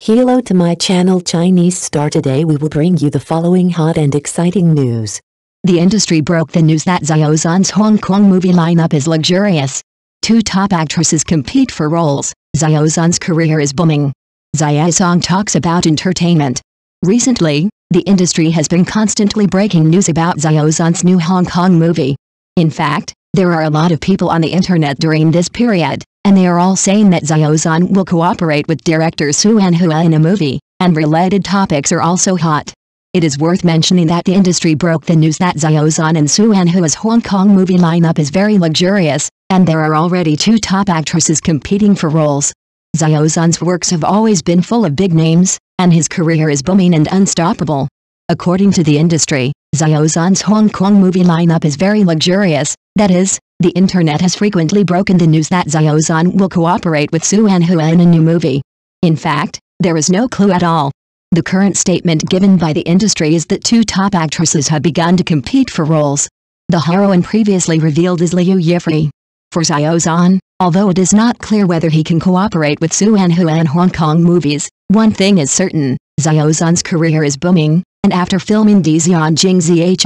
Hello to my channel Chinese Star. Today we will bring you the following hot and exciting news. The industry broke the news that Xiao Zhan's Hong Kong movie lineup is luxurious. Two top actresses compete for roles. Xiao Zhan's career is booming. Xiao Zhan talks about entertainment. Recently, the industry has been constantly breaking news about Xiao Zhan's new Hong Kong movie. In fact, there are a lot of people on the internet during this period, and they are all saying that Xiao Zhan will cooperate with director Suan Hua in a movie, and related topics are also hot. It is worth mentioning that the industry broke the news that Xiao Zhan and Suan Hua's Hong Kong movie lineup is very luxurious, and there are already two top actresses competing for roles. Xiao Zhan's works have always been full of big names, and his career is booming and unstoppable. According to the industry, Xiao Zhan's Hong Kong movie lineup is very luxurious. That is, the internet has frequently broken the news that Xiao Zhan will cooperate with Suan Hua in a new movie. In fact, there is no clue at all. The current statement given by the industry is that two top actresses have begun to compete for roles. The heroine previously revealed is Liu Yifei. For Xiao Zhan, although it is not clear whether he can cooperate with Suan Hua in Hong Kong movies, one thing is certain: Xiao Zhan's career is booming, and after filming Dixian Jing Zhi,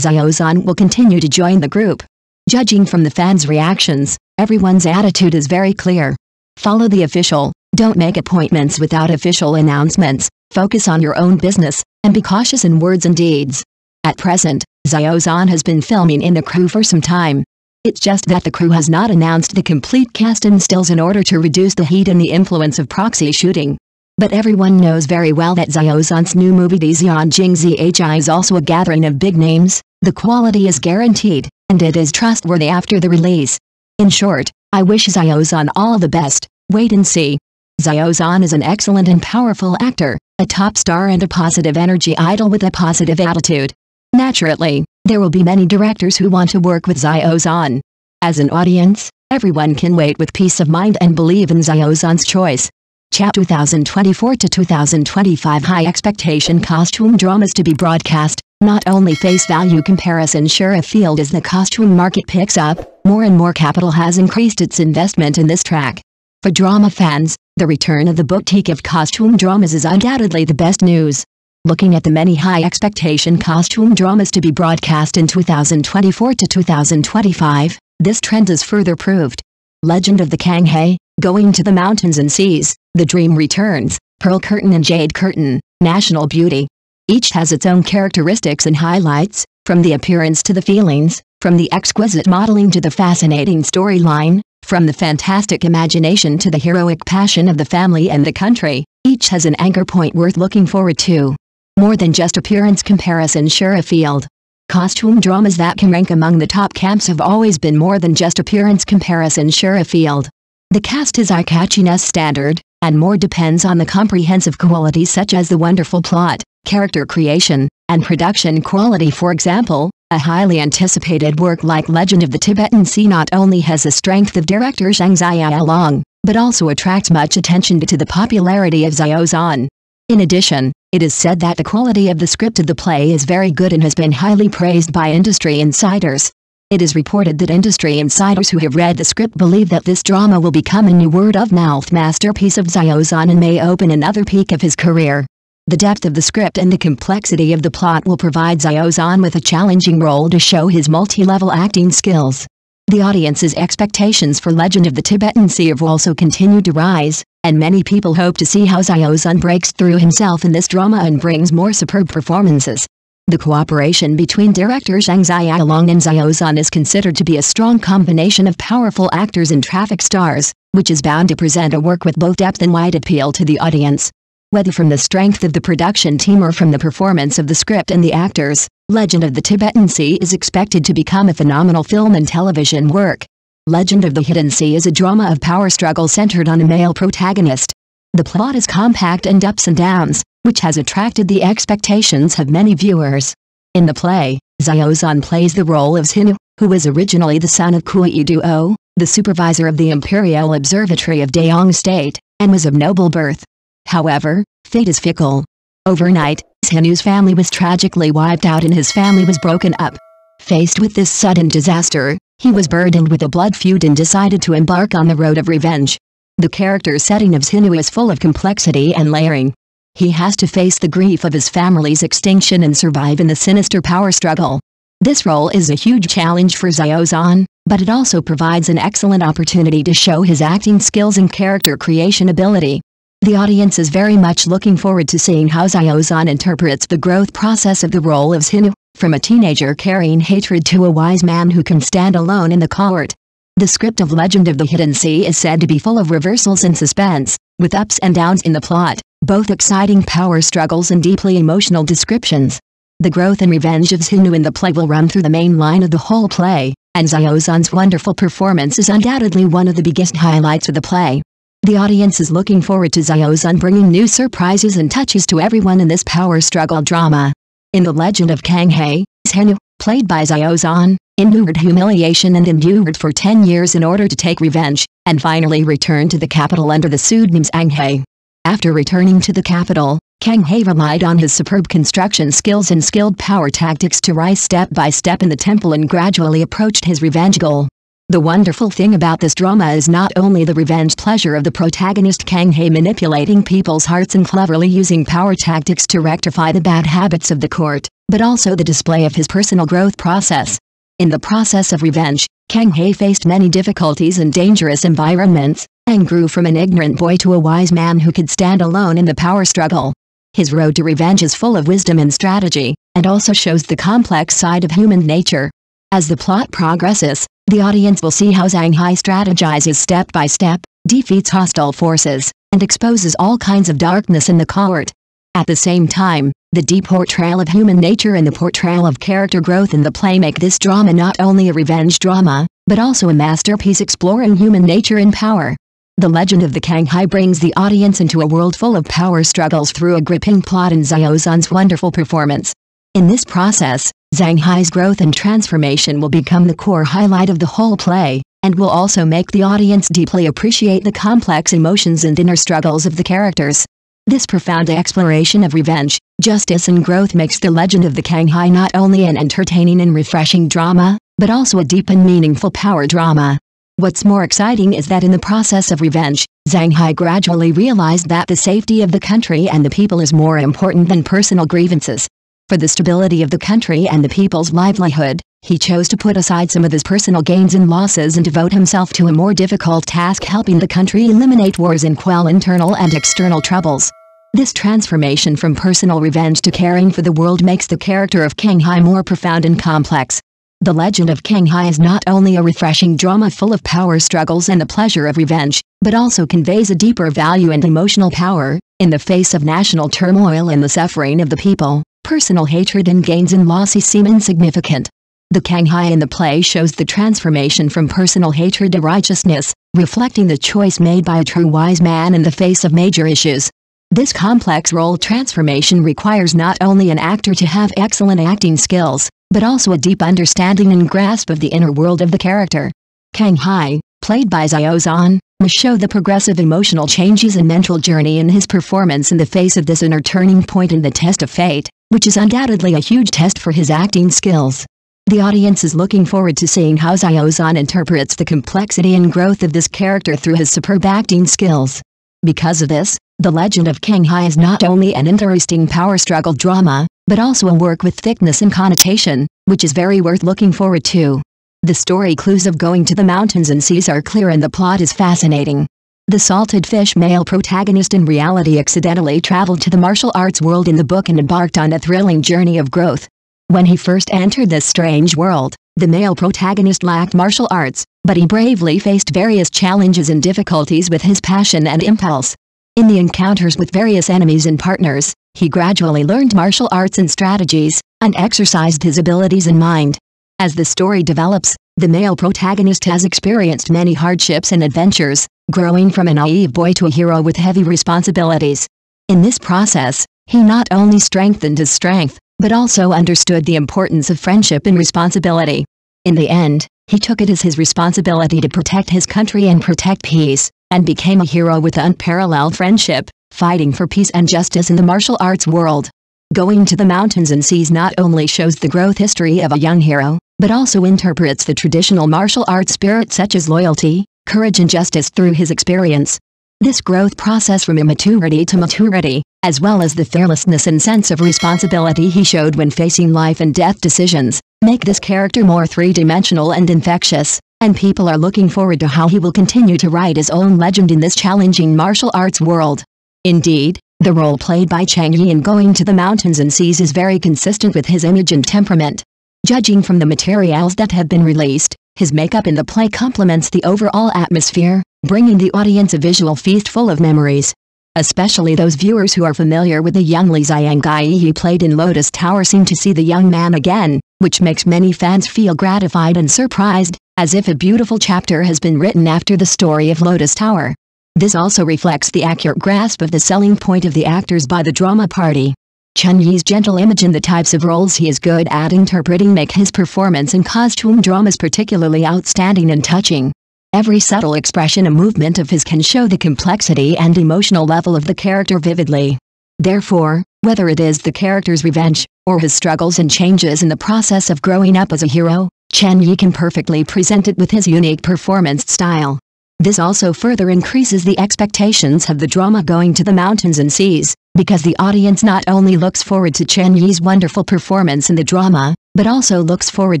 Xiao Zhan will continue to join the group. Judging from the fans' reactions, everyone's attitude is very clear. Follow the official, don't make appointments without official announcements, focus on your own business, and be cautious in words and deeds. At present, Xiao Zhan has been filming in the crew for some time. It's just that the crew has not announced the complete cast and stills in order to reduce the heat and the influence of proxy shooting. But everyone knows very well that Xiao Zhan's new movie Dixian Jing Zhi is also a gathering of big names. The quality is guaranteed, and it is trustworthy after the release. In short, I wish Xiao Zhan all the best. Wait and see. Xiao Zhan is an excellent and powerful actor, a top star and a positive energy idol with a positive attitude. Naturally, there will be many directors who want to work with Xiao Zhan. As an audience, everyone can wait with peace of mind and believe in Xiao Zhan's choice. 2024 to 2025 high expectation costume dramas to be broadcast. Not only face value comparison sure a field as the costume market picks up, more and more capital has increased its investment in this track. For drama fans, the return of the boutique of costume dramas is undoubtedly the best news. Looking at the many high expectation costume dramas to be broadcast in 2024 to 2025, this trend is further proved. Legend of the Kanghae, Going to the Mountains and Seas, The Dream Returns, Pearl Curtain and Jade Curtain, National Beauty. Each has its own characteristics and highlights, from the appearance to the feelings, from the exquisite modeling to the fascinating storyline, from the fantastic imagination to the heroic passion of the family and the country. Each has an anchor point worth looking forward to. More than just appearance comparison sure a field. Costume dramas that can rank among the top camps have always been more than just appearance comparison sure a field. The cast is eye-catchiness standard, and more depends on the comprehensive qualities such as the wonderful plot, character creation, and production quality. For example, a highly anticipated work like Legend of the Tibetan Sea not only has the strength of director Zhang Xiaolong, but also attracts much attention due to the popularity of Xiao Zhan. In addition, it is said that the quality of the script of the play is very good and has been highly praised by industry insiders. It is reported that industry insiders who have read the script believe that this drama will become a new word-of-mouth masterpiece of Xiao Zhan and may open another peak of his career. The depth of the script and the complexity of the plot will provide Xiao Zhan with a challenging role to show his multi-level acting skills. The audience's expectations for Legend of the Tibetan Sea have also continued to rise, and many people hope to see how Xiao Zhan breaks through himself in this drama and brings more superb performances. The cooperation between director Zhang Xiaolong and Xiao Zhan is considered to be a strong combination of powerful actors and traffic stars, which is bound to present a work with both depth and wide appeal to the audience. Whether from the strength of the production team or from the performance of the script and the actors, Legend of the Tibetan Sea is expected to become a phenomenal film and television work. Legend of the Hidden Sea is a drama of power struggle centered on a male protagonist. The plot is compact and ups and downs, which has attracted the expectations of many viewers. In the play, Xiao Zhan plays the role of Xinu, who was originally the son of Kui Duo, the supervisor of the Imperial Observatory of Dayong State, and was of noble birth. However, fate is fickle. Overnight, Xinu's family was tragically wiped out and his family was broken up. Faced with this sudden disaster, he was burdened with a blood feud and decided to embark on the road of revenge. The character setting of Xinu is full of complexity and layering. He has to face the grief of his family's extinction and survive in the sinister power struggle. This role is a huge challenge for Xiao Zhan, but it also provides an excellent opportunity to show his acting skills and character creation ability. The audience is very much looking forward to seeing how Xiao Zhan interprets the growth process of the role of Xinu, from a teenager carrying hatred to a wise man who can stand alone in the court. The script of Legend of the Hidden Sea is said to be full of reversals and suspense, with ups and downs in the plot, both exciting power struggles and deeply emotional descriptions. The growth and revenge of Xinu in the play will run through the main line of the whole play, and Xiao Zhan's wonderful performance is undoubtedly one of the biggest highlights of the play. The audience is looking forward to Xiao Zhan bringing new surprises and touches to everyone in this power struggle drama. In The Legend of Kang He, Xinu, played by Xiao Zhan, endured humiliation and endured for 10 years in order to take revenge, and finally returned to the capital under the pseudonym Kang He. After returning to the capital, Kang He relied on his superb construction skills and skilled power tactics to rise step by step in the temple and gradually approached his revenge goal. The wonderful thing about this drama is not only the revenge pleasure of the protagonist Kang He manipulating people's hearts and cleverly using power tactics to rectify the bad habits of the court, but also the display of his personal growth process. In the process of revenge, Kang He faced many difficulties and dangerous environments, and grew from an ignorant boy to a wise man who could stand alone in the power struggle. His road to revenge is full of wisdom and strategy, and also shows the complex side of human nature. As the plot progresses, the audience will see how Zhang Hai strategizes step by step, defeats hostile forces, and exposes all kinds of darkness in the court. At the same time, the deep portrayal of human nature and the portrayal of character growth in the play make this drama not only a revenge drama, but also a masterpiece exploring human nature and power. The Legend of the Kang He brings the audience into a world full of power struggles through a gripping plot and Xiao Zhan's wonderful performance. In this process, Zhang Hai's growth and transformation will become the core highlight of the whole play, and will also make the audience deeply appreciate the complex emotions and inner struggles of the characters. This profound exploration of revenge, justice and growth makes The Legend of the Kang He not only an entertaining and refreshing drama, but also a deep and meaningful power drama. What's more exciting is that in the process of revenge, Zhang Hai gradually realized that the safety of the country and the people is more important than personal grievances. For the stability of the country and the people's livelihood, he chose to put aside some of his personal gains and losses and devote himself to a more difficult task, helping the country eliminate wars and quell internal and external troubles. This transformation from personal revenge to caring for the world makes the character of Kang He more profound and complex. The Legend of Kang He is not only a refreshing drama full of power struggles and the pleasure of revenge, but also conveys a deeper value and emotional power. In the face of national turmoil and the suffering of the people, personal hatred and gains and losses seem insignificant. The Kang He in the play shows the transformation from personal hatred to righteousness, reflecting the choice made by a true wise man in the face of major issues. This complex role transformation requires not only an actor to have excellent acting skills, but also a deep understanding and grasp of the inner world of the character. Kang He, played by Xiao Zhan, must show the progressive emotional changes and mental journey in his performance in the face of this inner turning point in the test of fate, which is undoubtedly a huge test for his acting skills. The audience is looking forward to seeing how Xiao Zhan interprets the complexity and growth of this character through his superb acting skills. Because of this, The Legend of Kang He is not only an interesting power struggle drama, but also a work with thickness and connotation, which is very worth looking forward to. The story clues of going to the mountains and seas are clear and the plot is fascinating. The salted fish male protagonist in reality accidentally traveled to the martial arts world in the book and embarked on a thrilling journey of growth. When he first entered this strange world, the male protagonist lacked martial arts, but he bravely faced various challenges and difficulties with his passion and impulse. In the encounters with various enemies and partners, he gradually learned martial arts and strategies, and exercised his abilities and mind. As the story develops, the male protagonist has experienced many hardships and adventures, growing from a naive boy to a hero with heavy responsibilities. In this process, he not only strengthened his strength, but also understood the importance of friendship and responsibility. In the end, he took it as his responsibility to protect his country and protect peace, and became a hero with unparalleled friendship, fighting for peace and justice in the martial arts world. Going to the mountains and seas not only shows the growth history of a young hero, but also interprets the traditional martial arts spirit such as loyalty, courage and justice through his experience. This growth process from immaturity to maturity, as well as the fearlessness and sense of responsibility he showed when facing life and death decisions, make this character more three-dimensional and infectious, and people are looking forward to how he will continue to write his own legend in this challenging martial arts world. Indeed, the role played by Chang Yi in Going to the Mountains and Seas is very consistent with his image and temperament. Judging from the materials that have been released, his makeup in the play complements the overall atmosphere, bringing the audience a visual feast full of memories. Especially those viewers who are familiar with the young Li Xianggai he played in Lotus Tower seem to see the young man again, which makes many fans feel gratified and surprised, as if a beautiful chapter has been written after the story of Lotus Tower. This also reflects the accurate grasp of the selling point of the actors by the drama party. Chun Yi's gentle image and the types of roles he is good at interpreting make his performance in costume dramas particularly outstanding and touching. Every subtle expression and movement of his can show the complexity and emotional level of the character vividly. Therefore, whether it is the character's revenge, or his struggles and changes in the process of growing up as a hero, Chen Yi can perfectly present it with his unique performance style. This also further increases the expectations of the drama Going to the Mountains and Seas, because the audience not only looks forward to Chen Yi's wonderful performance in the drama, but also looks forward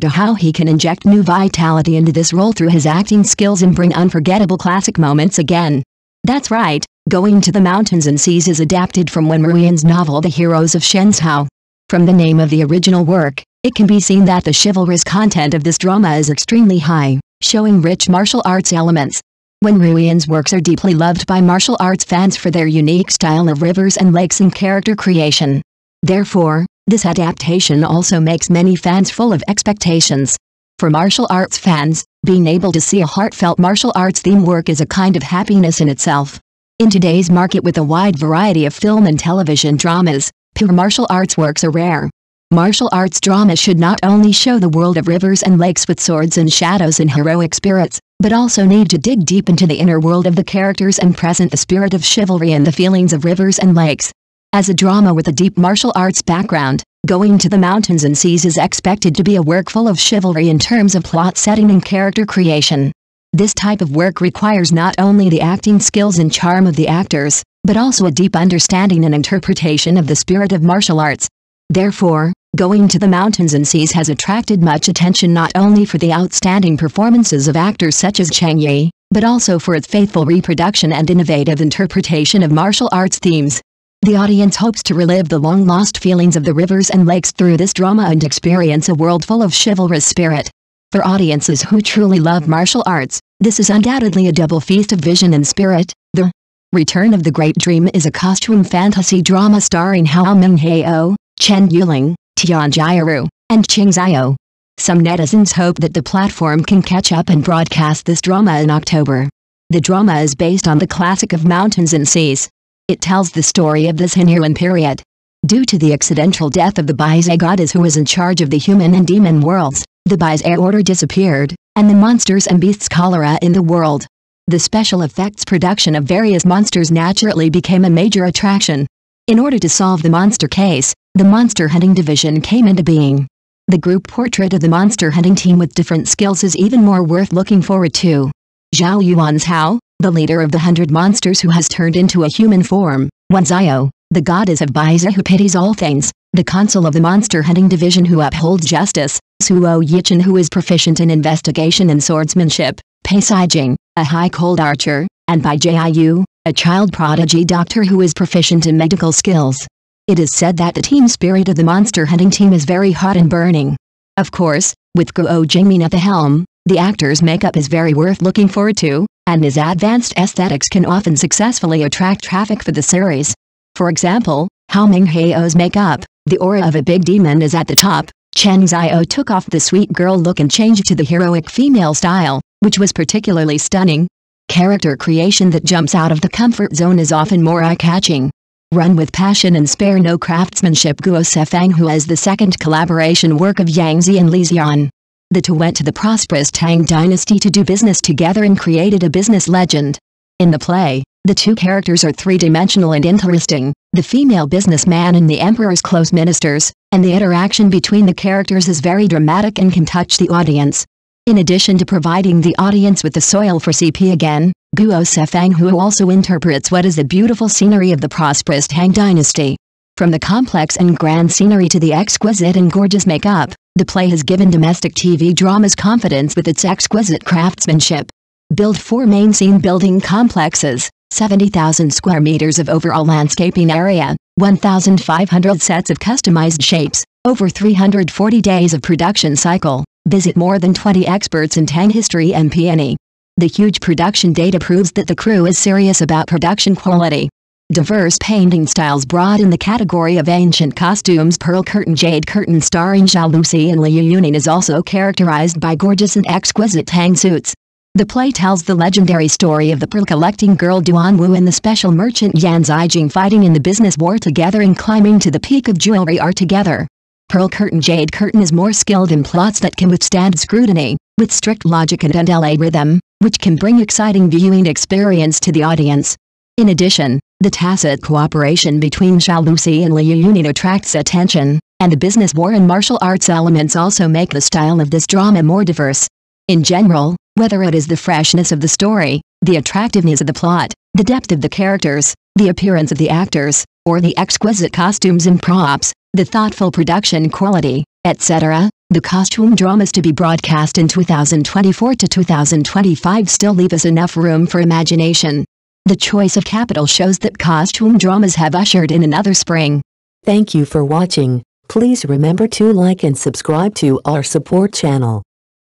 to how he can inject new vitality into this role through his acting skills and bring unforgettable classic moments again. That's right, Going to the Mountains and Seas is adapted from Wen Ruiyan's novel The Heroes of Shenzhou. From the name of the original work, it can be seen that the chivalrous content of this drama is extremely high, showing rich martial arts elements. Wen Ruiyan's works are deeply loved by martial arts fans for their unique style of rivers and lakes and character creation. Therefore, this adaptation also makes many fans full of expectations. For martial arts fans, being able to see a heartfelt martial arts theme work is a kind of happiness in itself. In today's market with a wide variety of film and television dramas, pure martial arts works are rare. Martial arts dramas should not only show the world of rivers and lakes with swords and shadows and heroic spirits, but also need to dig deep into the inner world of the characters and present the spirit of chivalry and the feelings of rivers and lakes. As a drama with a deep martial arts background, Going to the Mountains and Seas is expected to be a work full of chivalry in terms of plot setting and character creation. This type of work requires not only the acting skills and charm of the actors, but also a deep understanding and interpretation of the spirit of martial arts. Therefore, Going to the Mountains and Seas has attracted much attention not only for the outstanding performances of actors such as Chang Yi, but also for its faithful reproduction and innovative interpretation of martial arts themes. The audience hopes to relive the long-lost feelings of the rivers and lakes through this drama and experience a world full of chivalrous spirit. For audiences who truly love martial arts, this is undoubtedly a double feast of vision and spirit. The Return of the Great Dream is a costume fantasy drama starring Hao Minghao, Chen Yuling, Tian Jiaru, and Qing Xiao. Some netizens hope that the platform can catch up and broadcast this drama in October. The drama is based on the classic of Mountains and Seas. It tells the story of the Henyuan period. Due to the accidental death of the Baize goddess who was in charge of the human and demon worlds, the Baize order disappeared, and the monsters and beasts cholera in the world. The special effects production of various monsters naturally became a major attraction. In order to solve the monster case, the monster hunting division came into being. The group portrait of the monster hunting team with different skills is even more worth looking forward to. Zhao Yuan's Hao, the leader of the 100 monsters who has turned into a human form, Wan Xiao, the goddess of Baize who pities all things, the consul of the monster hunting division who upholds justice, Suo Yichen who is proficient in investigation and swordsmanship, Pei Saijing, a high cold archer, and Bai Jiayu, a child prodigy doctor who is proficient in medical skills. It is said that the team spirit of the monster hunting team is very hot and burning. Of course, with Guo Jingmin at the helm, the actor's makeup is very worth looking forward to, and his advanced aesthetics can often successfully attract traffic for the series. For example, Hao Minghao's makeup, the aura of a big demon is at the top. Chen Xiao took off the sweet girl look and changed to the heroic female style, which was particularly stunning. Character creation that jumps out of the comfort zone is often more eye-catching. Run with passion and spare no craftsmanship. Guo Sefang who has the second collaboration work of Yang Zi and Li Xian. The two went to the prosperous Tang dynasty to do business together and created a business legend. In the play, the two characters are three-dimensional and interesting, the female businessman and the emperor's close ministers, and the interaction between the characters is very dramatic and can touch the audience. In addition to providing the audience with the soil for CP again, Guo Sefang Hu also interprets what is the beautiful scenery of the prosperous Tang dynasty. From the complex and grand scenery to the exquisite and gorgeous makeup, the play has given domestic TV dramas confidence with its exquisite craftsmanship. Build 4 main scene building complexes, 70,000 square meters of overall landscaping area, 1,500 sets of customized shapes, over 340 days of production cycle. Visit more than 20 experts in Tang history and peony. The huge production data proves that the crew is serious about production quality. Diverse painting styles brought in the category of ancient costumes. Pearl Curtain Jade Curtain starring Xiao Lucy and Liu Yuning is also characterized by gorgeous and exquisite Tang suits. The play tells the legendary story of the pearl-collecting girl Duan Wu and the special merchant Yan Zijing fighting in the business war together and climbing to the peak of jewelry art together. Pearl Curtain Jade Curtain is more skilled in plots that can withstand scrutiny, with strict logic and NLA rhythm, which can bring exciting viewing experience to the audience. In addition, the tacit cooperation between Xiao Lucy and Liu Yuning attracts attention, and the business war and martial arts elements also make the style of this drama more diverse. In general, whether it is the freshness of the story, the attractiveness of the plot, the depth of the characters, the appearance of the actors, or the exquisite costumes and props, the thoughtful production quality, etc., the costume dramas to be broadcast in 2024 to 2025 still leave us enough room for imagination. The choice of capital shows that costume dramas have ushered in another spring. Thank you for watching. Please remember to like and subscribe to our support channel.